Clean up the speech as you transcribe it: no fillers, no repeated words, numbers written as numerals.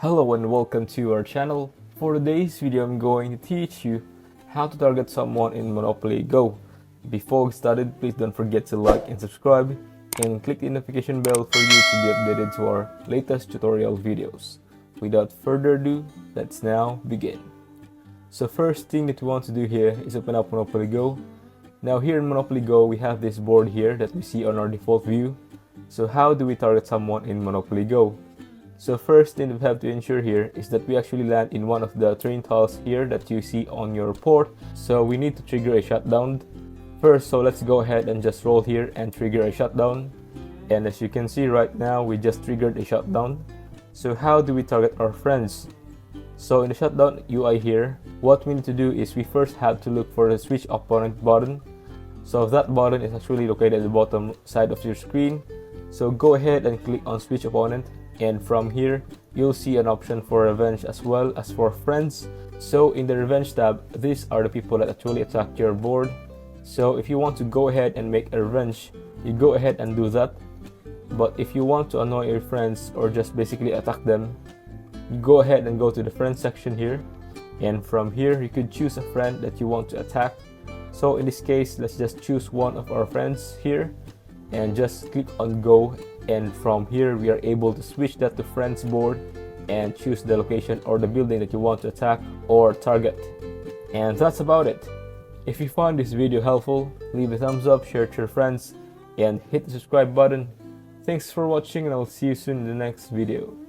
Hello and welcome to our channel. For today's video, I'm going to teach you how to target someone in Monopoly Go. Before we started, please don't forget to like and subscribe and click the notification bell for you to be updated to our latest tutorial videos. Without further ado, let's now begin. So first thing that we want to do here is open up Monopoly Go. Now here in Monopoly Go, we have this board here that we see on our default view. So how do we target someone in Monopoly Go? So first thing we have to ensure here is that we actually land in one of the train tiles here that you see on your port. So we need to trigger a shutdown first. So let's go ahead and just roll here and trigger a shutdown. And as you can see right now, we just triggered a shutdown. So how do we target our friends? So in the shutdown UI here, what we need to do is we first have to look for the switch opponent button. So that button is actually located at the bottom side of your screen. So go ahead and click on switch opponent. And from here, you'll see an option for revenge as well as for friends. So in the revenge tab, these are the people that actually attack your board. So if you want to go ahead and make a revenge, you go ahead and do that. But if you want to annoy your friends or just basically attack them, you go ahead and go to the friends section here. And from here, you could choose a friend that you want to attack. So in this case, let's just choose one of our friends here and just click on go. And from here, we are able to switch that to friends board and choose the location or the building that you want to attack or target. And that's about it. If you found this video helpful, leave a thumbs up, share it to your friends, and hit the subscribe button. Thanks for watching, and I'll see you soon in the next video.